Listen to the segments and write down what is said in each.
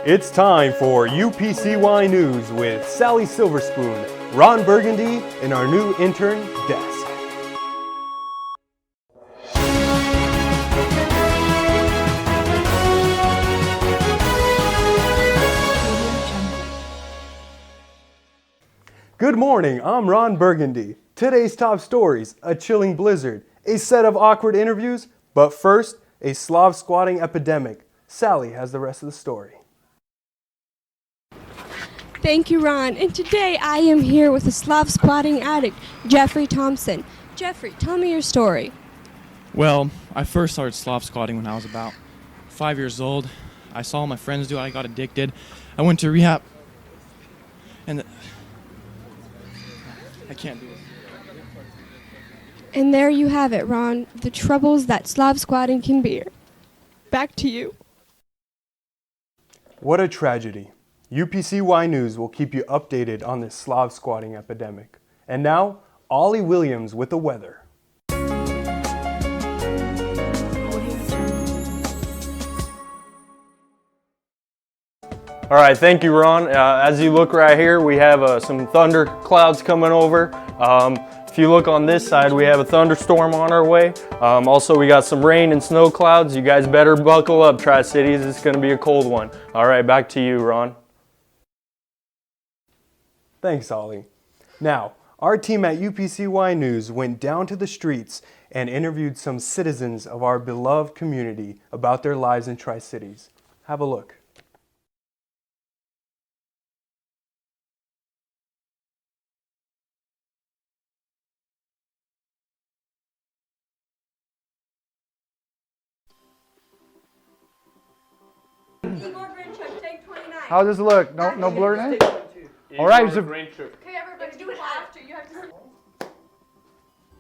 It's time for UPCY News with Sally Silverspoon, Ron Burgundy, and our new intern, Desk. Good morning, I'm Ron Burgundy. Today's top stories: a chilling blizzard, a set of awkward interviews, but first, a Slav squatting epidemic. Sally has the rest of the story. Thank you, Ron. And today I am here with a Slav squatting addict, Jeffrey Thompson. Jeffrey, tell me your story. Well, I first started Slav squatting when I was about 5 years old. I saw my friends do it. I got addicted. I went to rehab. And I can't do this. And there you have it, Ron, the troubles that Slav squatting can bear. Back to you. What a tragedy. UPCY News will keep you updated on this Slav squatting epidemic. And now, Ollie Williams with the weather. All right, thank you, Ron. As you look right here, we have some thunder clouds coming over. If you look on this side, we have a thunderstorm on our way. Also, we got some rain and snow clouds. You guys better buckle up, Tri-Cities. It's going to be a cold one. All right, back to you, Ron. Thanks, Ollie. Now, our team at UPCY News went down to the streets and interviewed some citizens of our beloved community about their lives in Tri-Cities. Have a look. Grinchuk, take 29. How does it look? No blur in it? All right. So, Grinchuk. Okay, everybody, do it after. You have to.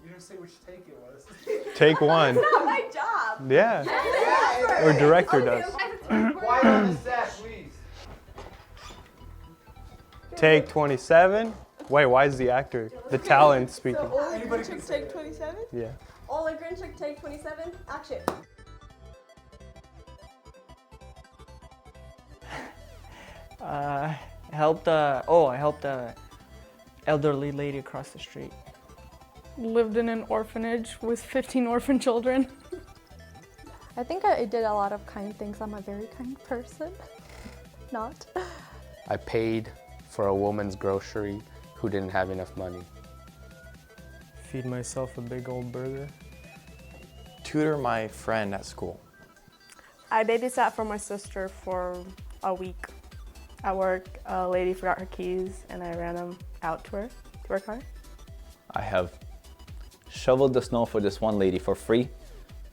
You didn't say which take it was. Take one. It's not my job. Yeah. Or director does. Quiet on the set, please. Take 27. Wait, why is the actor, the talent speaking? Ollie Grinchuk, take 27. Yeah. Ollie Grinchuk, take 27. Action. I helped a elderly lady across the street. Lived in an orphanage with 15 orphan children. I think I did a lot of kind things. I'm a very kind person. Not. I paid for a woman's grocery who didn't have enough money. Feed myself a big old burger. Tutor my friend at school. I babysat for my sister for a week. At work, a lady forgot her keys and I ran them out to her car. I have shoveled the snow for this one lady for free,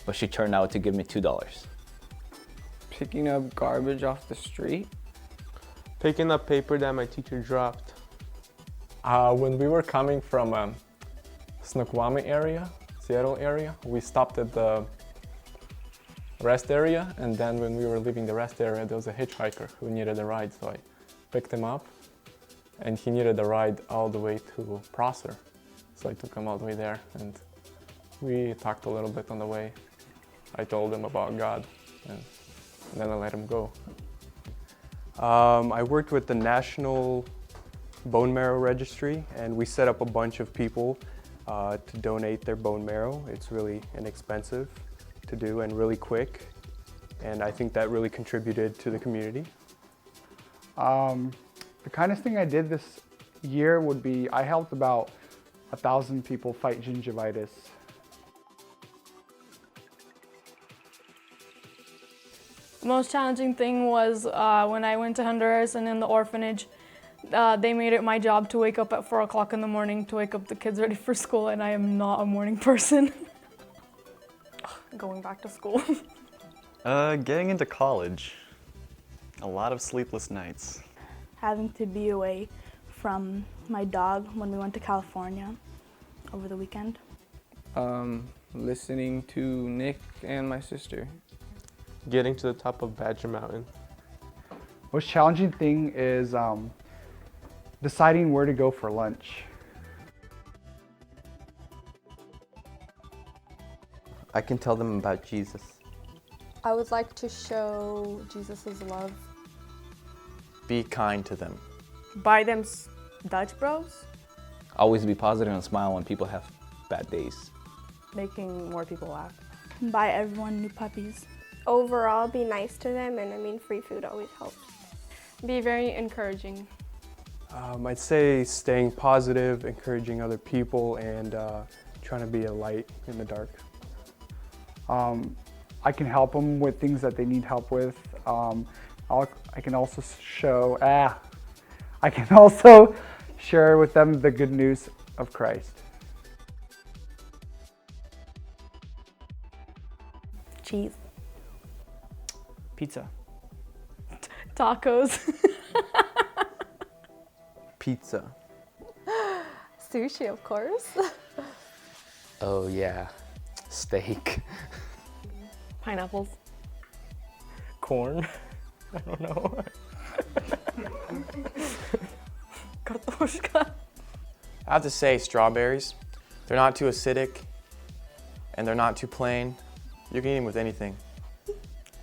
but she turned out to give me $2. Picking up garbage off the street. Picking up paper that my teacher dropped. When we were coming from Snoqualmie area, Seattle area, we stopped at the rest area, and then when we were leaving the rest area, there was a hitchhiker who needed a ride, so I picked him up, and he needed a ride all the way to Prosser. So I took him all the way there, and we talked a little bit on the way. I told him about God, and then I let him go. I worked with the National Bone Marrow Registry, and we set up a bunch of people to donate their bone marrow. It's really inexpensive to do and really quick, and I think that really contributed to the community. the kindest thing I did this year would be I helped about 1,000 people fight gingivitis. The most challenging thing was when I went to Honduras and in the orphanage, they made it my job to wake up at 4 o'clock in the morning to wake up the kids ready for school, and I am not a morning person. Going back to school. Getting into college. A lot of sleepless nights. Having to be away from my dog when we went to California over the weekend. Listening to Nick and my sister. Getting to the top of Badger Mountain. Most challenging thing is deciding where to go for lunch. I can tell them about Jesus. I would like to show Jesus' love Be kind to them. Buy them Dutch Bros. Always be positive and smile when people have bad days. Making more people laugh. Buy everyone new puppies. Overall, be nice to them, and I mean, free food always helps. Be very encouraging. I'd say staying positive, encouraging other people, and trying to be a light in the dark. I can help them with things that they need help with. I can also share with them the good news of Christ. Cheese. Pizza. Tacos. Pizza. Sushi, of course. Oh yeah, steak. Pineapples. Corn. I don't know. Kartoshka. I have to say strawberries. They're not too acidic and they're not too plain. You can eat them with anything.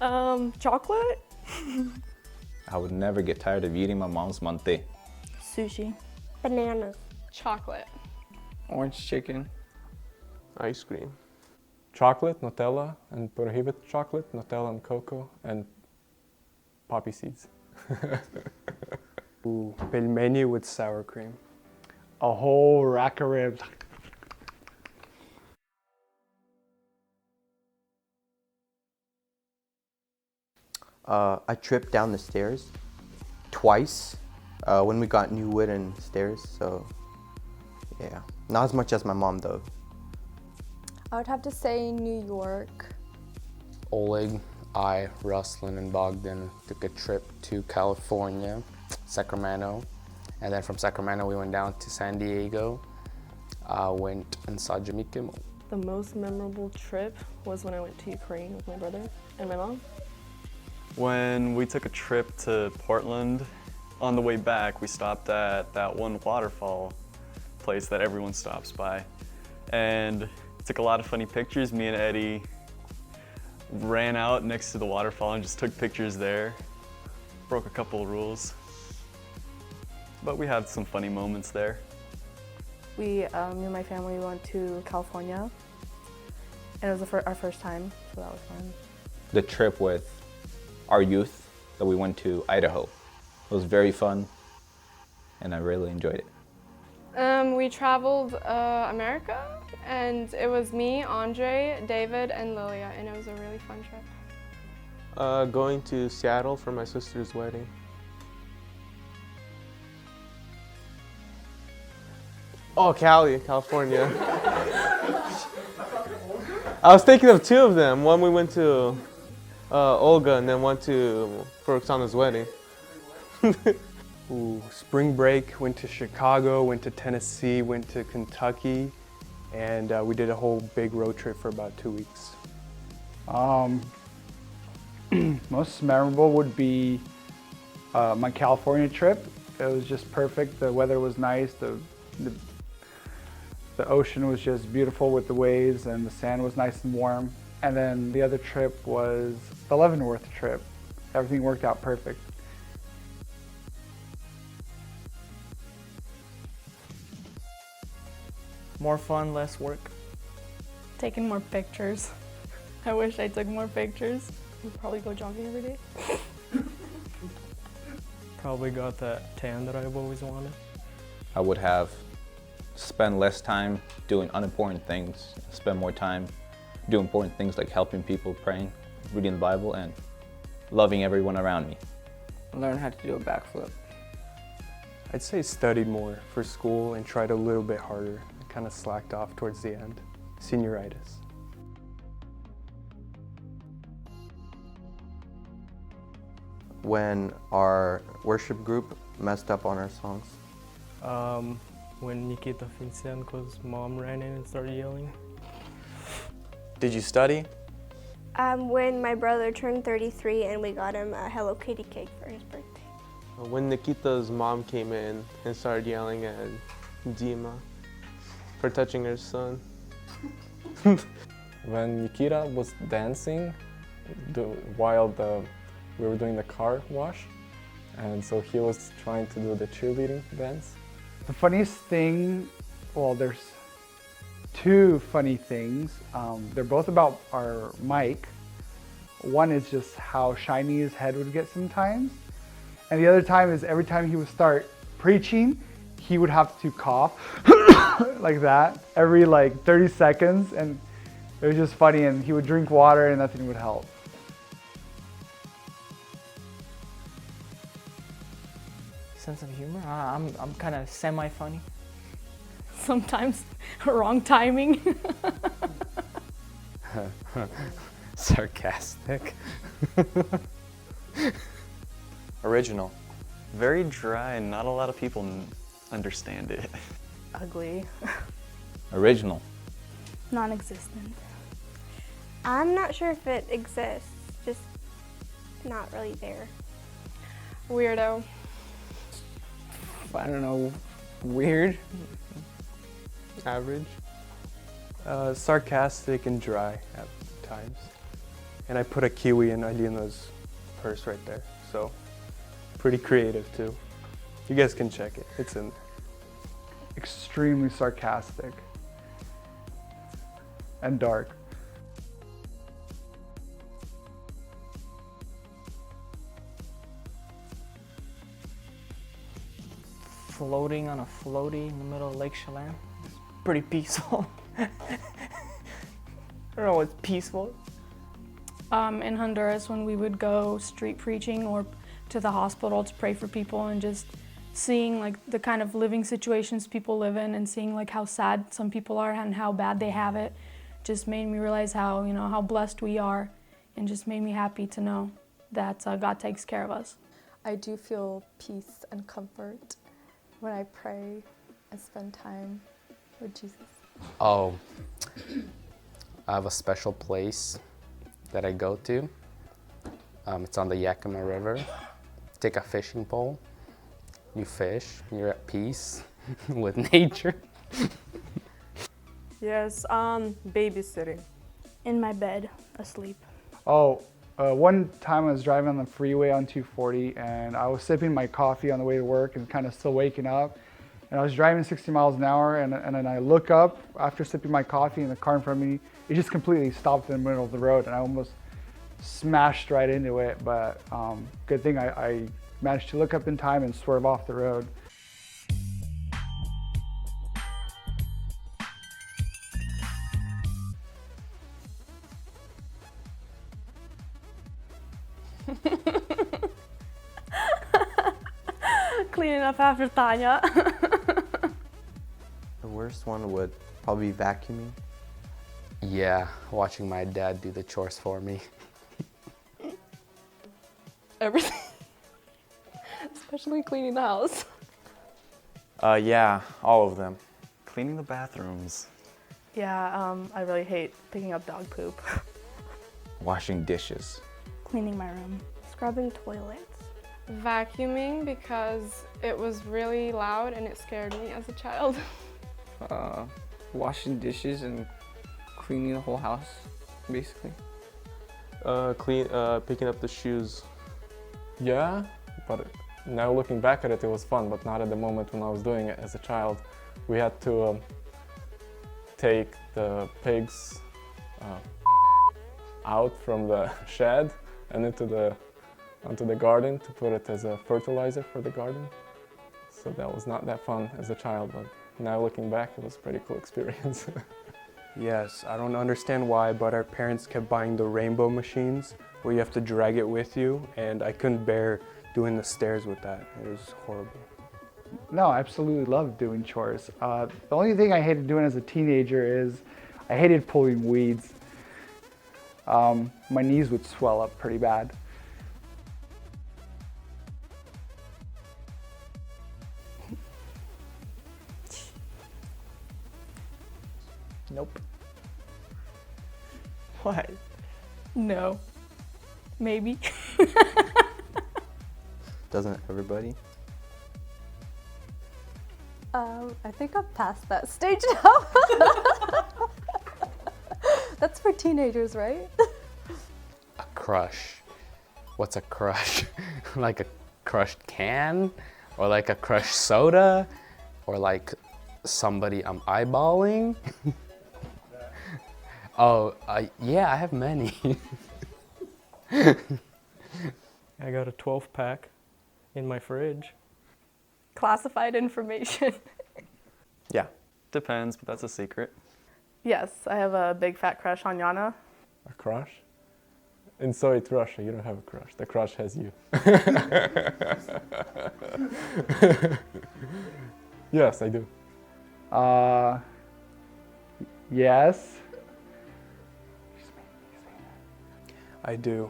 Chocolate. I would never get tired of eating my mom's mante. Sushi. Bananas. Chocolate. Orange chicken. Ice cream. Chocolate, Nutella, and prohibited chocolate, Nutella and cocoa, and poppy seeds. Ooh, pelmeni with sour cream. A whole rack of ribs. I tripped down the stairs twice when we got new wooden stairs, so yeah. Not as much as my mom though. I would have to say New York. Oleg, I, Ruslan, and Bogdan took a trip to California, Sacramento, and then from Sacramento we went down to San Diego. Went and saw Jimmy Kimmel. The most memorable trip was when I went to Ukraine with my brother and my mom. When we took a trip to Portland, on the way back, we stopped at that one waterfall place that everyone stops by. And took a lot of funny pictures. Me and Eddie ran out next to the waterfall and just took pictures there. Broke a couple of rules. But we had some funny moments there. Me and my family went to California, and it was our first time, so that was fun. The trip with our youth that we went to Idaho. It was very fun, and I really enjoyed it. We traveled America, and it was me, Andre, David, and Lilia, and it was a really fun trip. Going to Seattle for my sister's wedding. Oh, Cali, California. I was thinking of two of them. One we went to Olga, and then one for Oksana's wedding. Ooh, spring break, went to Chicago, went to Tennessee, went to Kentucky, and we did a whole big road trip for about 2 weeks. Most memorable would be my California trip. It was just perfect. The weather was nice. The ocean was just beautiful with the waves, and the sand was nice and warm. And then the other trip was the Leavenworth trip. Everything worked out perfect. More fun, less work. Taking more pictures. I wish I took more pictures. We'd probably go jogging every day. Probably got that tan that I've always wanted. I would have spent less time doing unimportant things, spend more time doing important things like helping people, praying, reading the Bible, and loving everyone around me. Learn how to do a backflip. I'd say studied more for school and tried a little bit harder. I kind of slacked off towards the end. Senioritis. When our worship group messed up on our songs. When Nikita Finsenko's mom ran in and started yelling. Did you study? When my brother turned 33 and we got him a Hello Kitty cake for his birthday. When Nikita's mom came in and started yelling at Dima for touching her son. When Nikita was dancing while we were doing the car wash, and so he was trying to do the cheerleading dance. The funniest thing, well, there's two funny things. They're both about our mic. One is just how shiny his head would get sometimes. And the other time is every time he would start preaching, he would have to cough like that every like 30 seconds. And it was just funny, and he would drink water and nothing would help. Sense of humor? I'm kind of semi-funny. Sometimes wrong timing. Sarcastic. Original. Very dry and not a lot of people understand it. Ugly. Original. Non-existent. I'm not sure if it exists, just not really there. Weirdo. I don't know, weird. Average. Sarcastic and dry at times. And I put a kiwi in Alina's purse right there, so pretty creative too. You guys can check it, it's in there. Extremely sarcastic and dark. Floating on a floaty in the middle of Lake Chelan. It's pretty peaceful. I don't know what's peaceful. In Honduras, when we would go street preaching or to the hospital to pray for people, and just seeing like the kind of living situations people live in, and seeing like how sad some people are and how bad they have it, just made me realize how, you know, how blessed we are, and just made me happy to know that God takes care of us. I do feel peace and comfort when I pray and spend time with Jesus. Oh, I have a special place that I go to. It's on the Yakima River. Take a fishing pole, you fish, you're at peace with nature. Yes, babysitting. In my bed, asleep. One time I was driving on the freeway on 240, and I was sipping my coffee on the way to work and kind of still waking up. And I was driving 60 miles an hour, and then I look up after sipping my coffee, and the car in front of me, it just completely stopped in the middle of the road, and I almost smashed right into it. But good thing I managed to look up in time and swerve off the road. Cleaning up after Tanya. The worst one would probably be vacuuming. Yeah, watching my dad do the chores for me. Everything. Especially cleaning the house. Yeah, all of them. Cleaning the bathrooms. Yeah, I really hate picking up dog poop. Washing dishes. Cleaning my room. Scrubbing toilets. Vacuuming, because it was really loud and it scared me as a child. Washing dishes and cleaning the whole house, basically. Picking up the shoes. Yeah, but now looking back at it, it was fun, but not at the moment when I was doing it as a child. We had to take the pigs out from the shed and onto the garden to put it as a fertilizer for the garden. So that was not that fun as a child, but now looking back, it was a pretty cool experience. Yes, I don't understand why, but our parents kept buying the rainbow machines where you have to drag it with you, and I couldn't bear doing the stairs with that. It was horrible. No, I absolutely loved doing chores. The only thing I hated doing as a teenager is I hated pulling weeds. My knees would swell up pretty bad. Nope. What? No. Maybe. Doesn't everybody? I think I'm past that stage now. That's for teenagers, right? A crush. What's a crush? Like a crushed can, or like a crushed soda, or like somebody I'm eyeballing. Oh, yeah, I have many. I got a 12-pack in my fridge. Classified information. Yeah, depends, but that's a secret. Yes, I have a big fat crush on Yana. A crush? In Soviet Russia, you don't have a crush. The crush has you. Yes, I do. Yes. I do.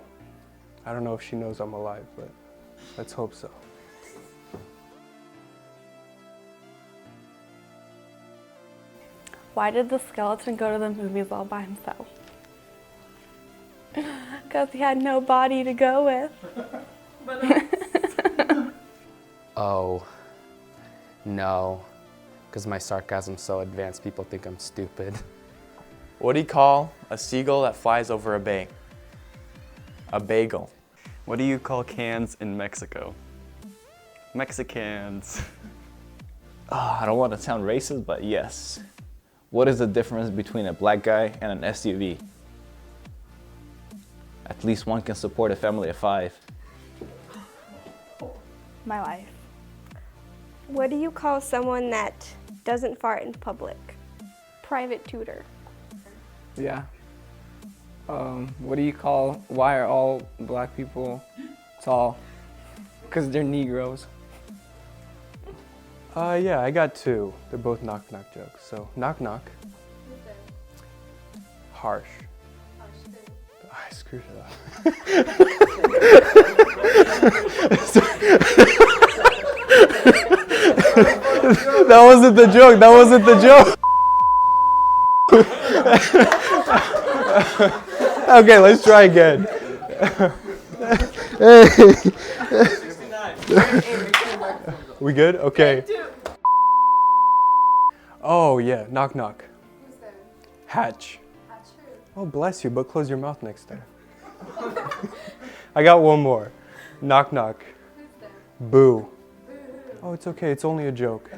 I don't know if she knows I'm alive, but let's hope so. Why did the skeleton go to the movies all by himself? Because he had no body to go with. Oh, no. Because my sarcasm's so advanced, people think I'm stupid. What do you call a seagull that flies over a bay? A bagel. What do you call cans in Mexico? Mexicans. I don't want to sound racist, but yes. What is the difference between a black guy and an SUV? At least one can support a family of 5. My life. What do you call someone that doesn't fart in public? Private tutor. Yeah. What do you call, why are all black people tall? Because they're Negroes. Yeah, I got 2. They're both knock-knock jokes. So, knock-knock. Harsh. I screwed it up. That wasn't the joke. That wasn't the joke. Okay, let's try again. We good? Okay. Oh yeah, knock knock. Hatch. Oh bless you, but close your mouth next time. I got one more. Knock knock. Boo. Oh, it's okay. It's only a joke.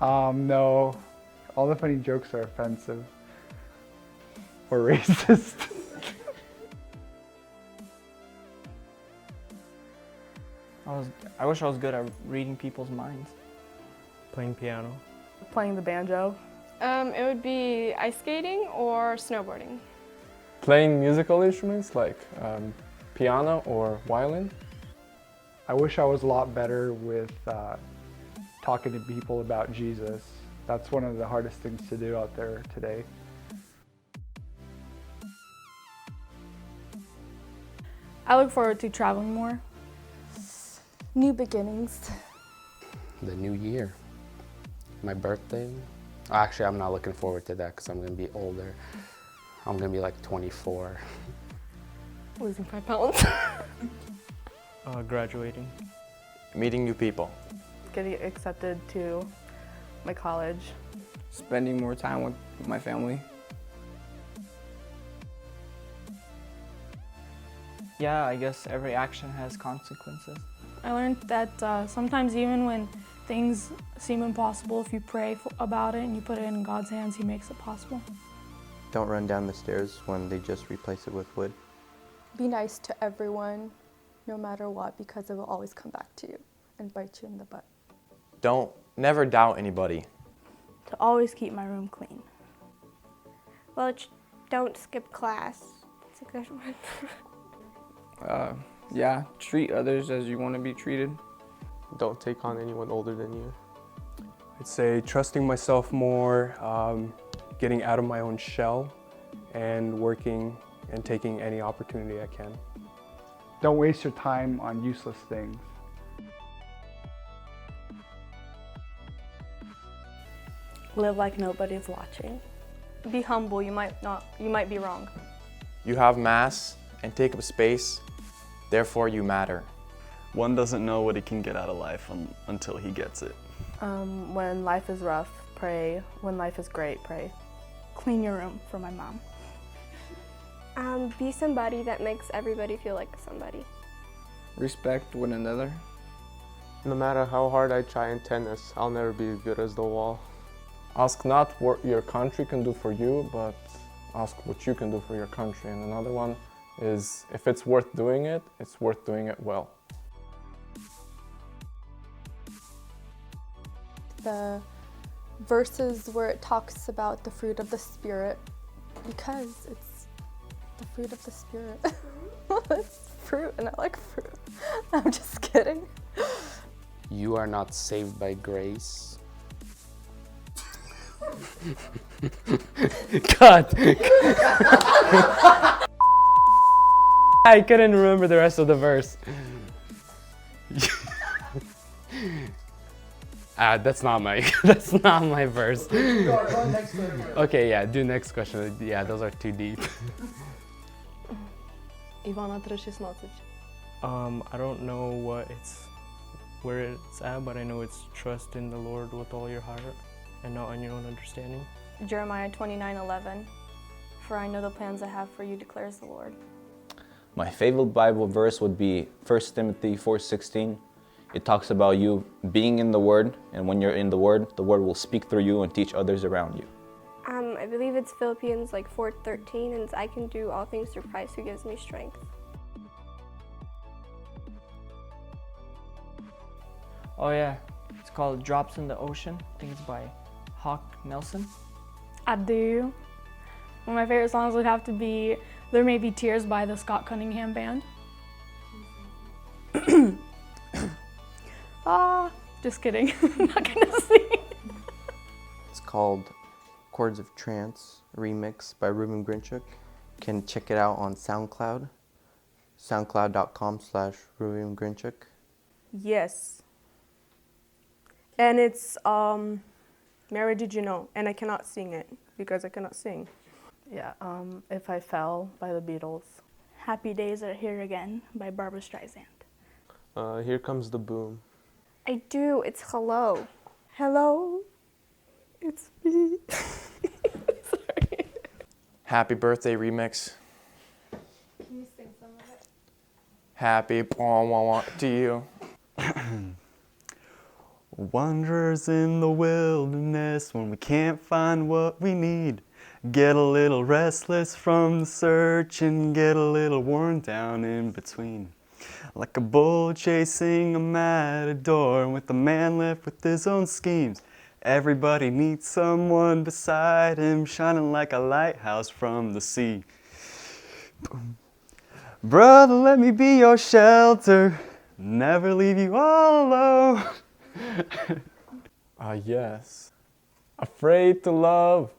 No. All the funny jokes are offensive or racist. I wish I was good at reading people's minds. Playing piano. Playing the banjo. It would be ice skating or snowboarding. Playing musical instruments like piano or violin. I wish I was a lot better with talking to people about Jesus. That's one of the hardest things to do out there today. I look forward to traveling more. New beginnings. The new year. My birthday. Actually, I'm not looking forward to that because I'm going to be older. I'm going to be like 24. Losing 5 pounds. Graduating. Meeting new people. Getting accepted to my college. Spending more time with my family. Yeah, I guess every action has consequences. I learned that sometimes even when things seem impossible, if you pray about it and you put it in God's hands, He makes it possible. Don't run down the stairs when they just replace it with wood. Be nice to everyone, no matter what, because it will always come back to you and bite you in the butt. Never doubt anybody. To always keep my room clean. Well, don't skip class. It's a good one. Yeah, treat others as you want to be treated. Don't take on anyone older than you. I'd say trusting myself more, getting out of my own shell, and working and taking any opportunity I can. Don't waste your time on useless things. Live like nobody's watching. Be humble, you might be wrong. You have mass and take up space, therefore you matter. One doesn't know what he can get out of life until he gets it. When life is rough, pray. When life is great, pray. Clean your room for my mom. Be somebody that makes everybody feel like somebody. Respect one another. No matter how hard I try in tennis, I'll never be as good as the wall. Ask not what your country can do for you, but ask what you can do for your country. And another one is, if it's worth doing it, it's worth doing it well. The verses where it talks about the fruit of the Spirit, because it's the fruit of the Spirit. It's fruit, and I like fruit. I'm just kidding. You are not saved by grace. Cut! I couldn't remember the rest of the verse. That's not my verse. Go next to it. Okay, yeah, do next question. Yeah, those are too deep. Ivana 3:16. I don't know where it's at, but I know it's trust in the Lord with all your heart and not on your own understanding. Jeremiah 29:11. For I know the plans I have for you, declares the Lord. My favorite Bible verse would be 1 Timothy 4:16. It talks about you being in the Word, and when you're in the Word will speak through you and teach others around you. I believe it's Philippians 4:13, and I can do all things through Christ who gives me strength. Oh yeah, it's called Drops in the Ocean. I think it's by Hawk Nelson. I do. One of my favorite songs would have to be There May Be Tears by the Scott Cunningham Band. Just kidding. I'm not gonna sing. It's called Chords of Trance Remix by Ruvim Grinchuk. You can check it out on SoundCloud, soundcloud.com/Ruvim Grinchuk. Yes. And it's Mary Did You Know? And I cannot sing it because I cannot sing. Yeah, If I Fell by the Beatles. Happy Days Are Here Again by Barbra Streisand. Here Comes the Boom. I do. It's Hello. Hello. It's me. Happy Birthday remix. Can you sing some of it? Happy to you. Wanderers in the wilderness when we can't find what we need. Get a little restless from the search and get a little worn down in between. Like a bull chasing a matador with a man left with his own schemes. Everybody needs someone beside him, shining like a lighthouse from the sea. Brother, let me be your shelter, never leave you all alone. Yes. Afraid to love,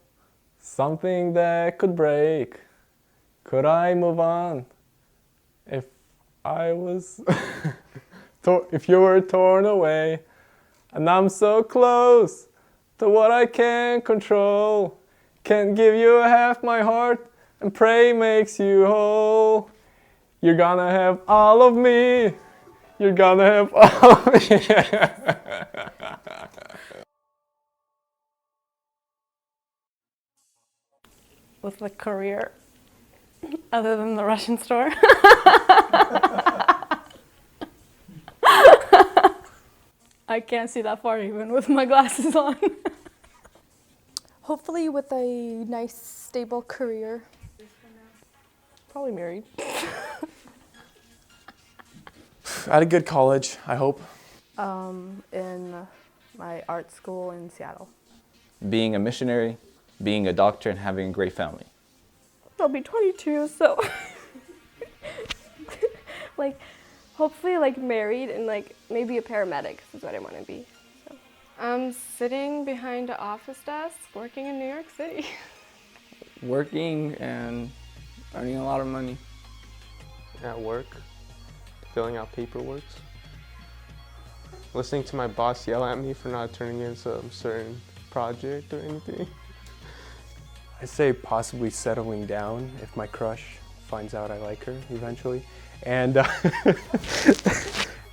something that could break. Could I move on if I was, if you were torn away? And I'm so close to what I can't control. Can't give you half my heart, and pray makes you whole. You're gonna have all of me. You're gonna have all of me. With a career other than the Russian store. I can't see that far even with my glasses on. Hopefully with a nice, stable career. Probably married. At a good college, I hope. In my art school in Seattle. Being a missionary, being a doctor, and having a great family. I'll be 22, so hopefully married and maybe a paramedic is what I want to be. So. I'm sitting behind an office desk working in New York City. Working and earning a lot of money. At work, filling out paperwork. Listening to my boss yell at me for not turning in some certain project or anything. I say possibly settling down if my crush finds out I like her eventually. And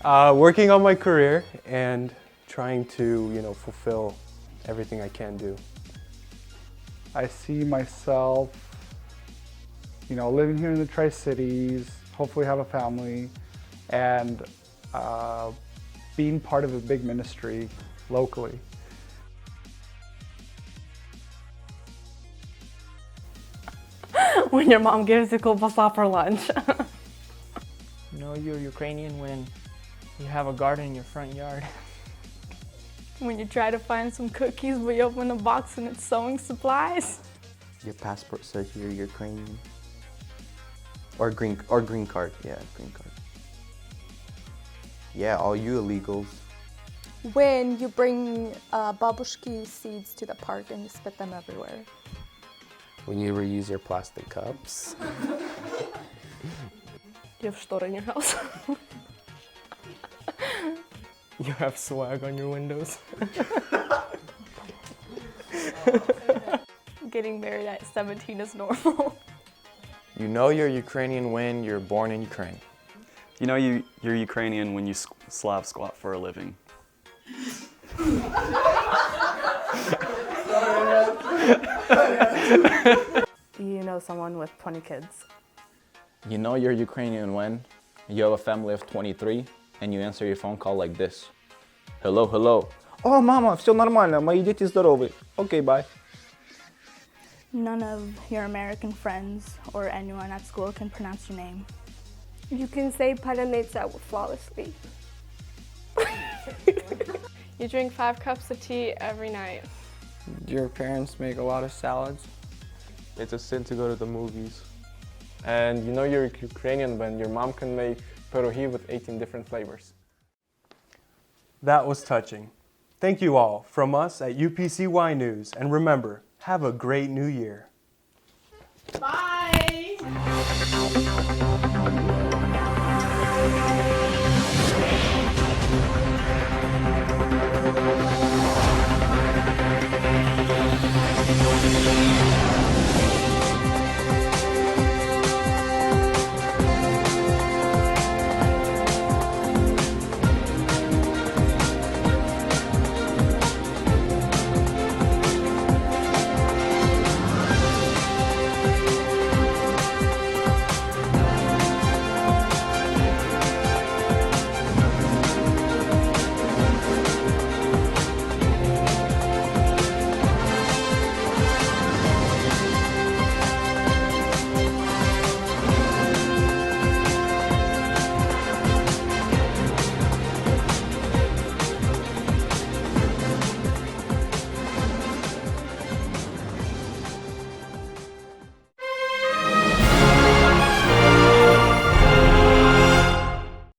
working on my career and trying to, fulfill everything I can do. I see myself you know, living here in the Tri-Cities, hopefully have a family, and being part of a big ministry locally. When your mom gives you kielbasa for lunch. You know you're Ukrainian when you have a garden in your front yard. When you try to find some cookies but you open a box and it's sewing supplies. Your passport says you're Ukrainian. Or green card. Yeah, green card. Yeah, all you illegals. When you bring babushki seeds to the park and you spit them everywhere. When you reuse your plastic cups. You have shtor in your house. You have swag on your windows. Getting married at 17 is normal. You know you're Ukrainian when you're born in Ukraine. You know you're Ukrainian when you Slav squat for a living. You know someone with 20 kids. You know you're Ukrainian when you have a family of 23 and you answer your phone call like this. Hello, hello. О, мама, все нормально, мои дети здоровы. Okay, bye. None of your American friends or anyone at school can pronounce your name. You can say paranetsa flawlessly. You drink 5 cups of tea every night. Your parents make a lot of salads. It's a sin to go to the movies. And you know you're Ukrainian when your mom can make pierogi with 18 different flavors. That was touching. Thank you all from us at UPCY News, and remember, have a great new year. Bye!